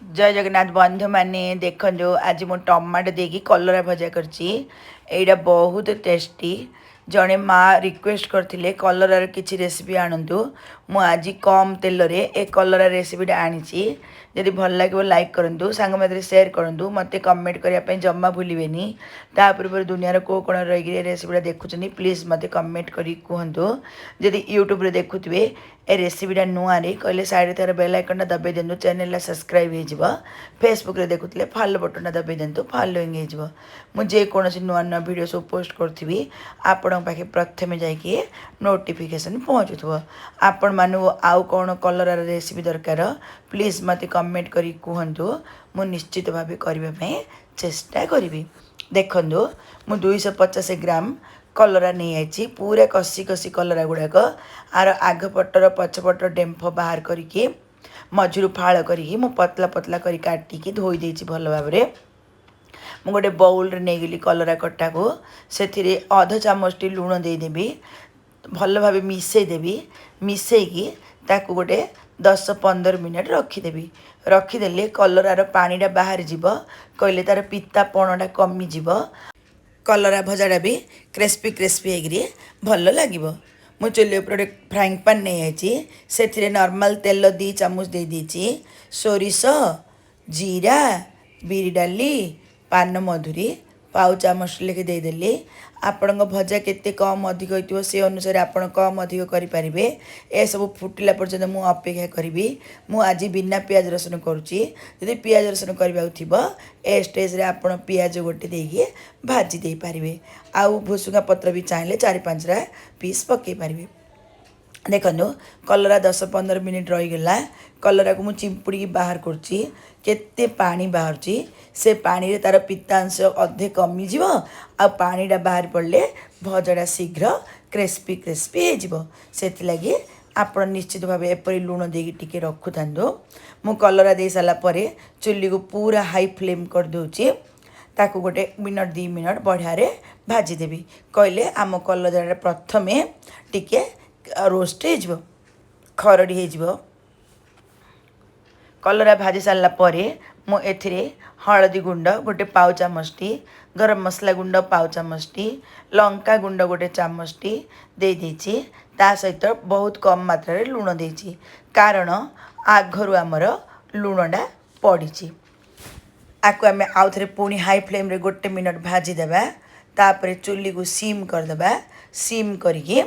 जय जगन्नाथ बंधु माने देखो आज मु टमाटो देकी कलरा भजा करटा बहुत टेस्टी जड़े माँ रिक्वेस्ट करते कलरार किसी रेसिपी आणतु मु आज कम तेल रे ए कलरा रेसिपीटा आनी जदि भल लगे लाइक करूँ सांग मत सेयार करूँ मत कमेंट करने जमा भूलें तापूर्व दुनियार कौ कोण रही रेसिपीटा देखुं प्लीज मत कमेंट करी कहतु जदि यूट्यूब रे देखुए ए रेसिपीटा नुआ कहले साइड तार बेल आइकन दबाई दिंतु चैनल सब्सक्राइब हो फेसबुक रे देखुले फॉलो बटन दबाई दिंतु फॉलोइंग हो मुझे कौन नुआ नुआ वीडियो सब पोस्ट करी आपण पाखे प्रथम जाकि नोटिफिकेशन पहुँचुव आपण मानू आउ कौन कलर रेसिपी दरकार प्लीज मत कमेंट करी कहतु मु निश्चित भाव करने चेष्टा करी देखु मु 250 ग्राम कलरा नहीं आई पूरा कषि कषि कलरा गुड़ाक आर आगपटर पछपटर डेम्फ बाहर करके मझुर फाड़ करी पतला पतला कर काटिकी धोई देछि भल भाव में मु गोटे बाउल रे नहीं गली कलरा कटा को से अध चामच लुण देदेवी भल भाव मिसईदेवी मिसईकी ताकू गोटे 10-15 मिनट रखीदेवी रखीदेले कलरार पानीटा बाहर जीव कहले तार पितापणटा कमिज कलरा भजाटा भी क्रिस्पी क्रिस्पी होगी भल लगे मु चुल्ली उपर फ्राइंग पैन नहीं आई से नॉर्मल तेल 2 चामच दे दीची सोरिष जीरा बिरी डाली पान मधुरी पाउ चामच लेके देदेली आपण भजा केते कम अधिक हो से अनुसार आप कम अधिक करेंगे ए सब फुटिला पर्यंत मु अपेक्षा करी मु आज बिना पियाज रसुण करुच्ची जदि पियाज रसुण करवाक थी ए स्टेज रे आप पियाज गोटे देकी भाजी दे पारे आउ भुसुंगा पत्र भी चाहिए 4-5 पीस पकई पारे देखो कलरा 10-15 मिनिट रहीगला कलरा को मुझे चिंपुड़ी बाहर करुच्ची केते पानी बाहर से पानी रे तार पित्तांश अधे कमिज आ पानीटा बाहर पड़े भजाटा शीघ्र क्रिस्पी क्रिस्पी से लगी आप निश्चित भाव एपरी लुण देके रखु था मु कलरा दे सारापर चुल्ली को पूरा हाई फ्लेम कर दूची ताकू गोटे मिनट 2 मिनट बढ़िया भाजीदेवी कहले आम कलरा प्रथमे टिके रोस्ट हो खरड़ी हो कलरा भाजी सारापर मु एथिरे हलदी गुंड गोटे पाउ चामचटी गरम मसला गुंड पाउ चामचटी लंका गुंड गोटे चामचटी दे देछि ता सहित बहुत कम मात्रा लुण देछि कारण आगरु आमर लुणटा पड़ी आपको आम आउ थे पुणी हाई फ्लेम रे गोटे मिनट भाजी देबा तापर चुल्ली को सीम करदेबा सीम करके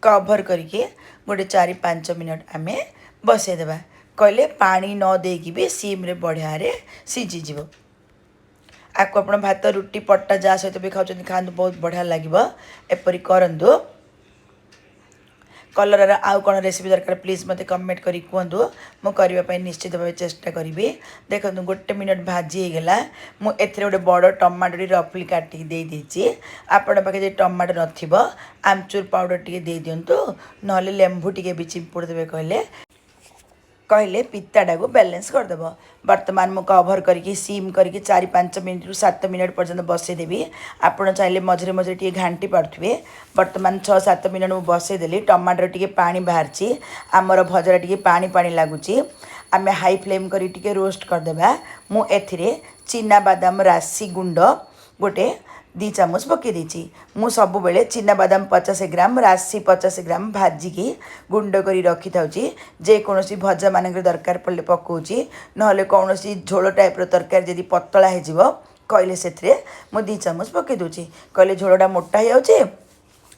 कभर करके गोटे 4-5 मिनट आम बसईदेबा कहले पानी न देकी भी सीम रे बढ़िया रे सीझीज आपको आप भात रुटी पट्टा जहाँ सहित भी खाऊँ खाँतु बहुत बढ़िया लगे एपरी करूँ कलर आउ कौन रेसिपी दरकार प्लीज मत कमेंट करी कहतु मु करने निश्चित भाव चेष्टा करी देखो गोटे मिनट भाजी होगला मुझे गोटे बड़ टमाटो रफली काटिकी दे देछि आपण पाखे जो टमाटो नथिबो आमचूर पाउडर टी दे दिंतु ना लेंबू टी भी चिंपुड़ देवे कहले पित्ताटा को बैलेंस करदेव बर्तमान मु कभर करके सीम करके 4-5 मिनट 7 मिनट पर्यंत बसईदेवी आपड़ चाहिए मझे मझे टे घाटी पारे बर्तमान 6-7 मिनट मुझे बसईदेली टमाटर टे पानी बाहर आमर भजा टे पानी पानी लगुच आम हाई फ्लेम कर रोस्ट करदेबा मु एथिरे चिना बादाम राशि गुंड गोटे 2 चामच पकई देछि मु सब बेले चिना बादाम 50 ग्राम राशि 50 ग्राम भाजिकी गुंड करी रखी थाउची जे कोनोसी भजा मानक दरकार पड़े पकाउची नहले कोनोसी झोल टाइप रो तरकारी जदि पतला हे जिवो कहले सेथरे मु 2 चामच पकई दोची कहले झोलटा मोटा हे जाउची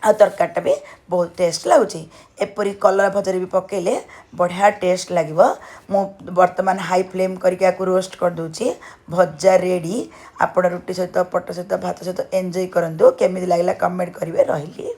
आ तरकारीटा भी बहुत टेस्ट लगुच एपरी कलरा भजारे भी पकेले बढ़िया टेस्ट लगे मु बर्तमान हाई फ्लेम करके रोस्ट कर दूची भजा रेडी आपण रुटी सहित पट सहित भात सहित एंजॉय करंतु केमिति लागला कमेंट करेंगे रही।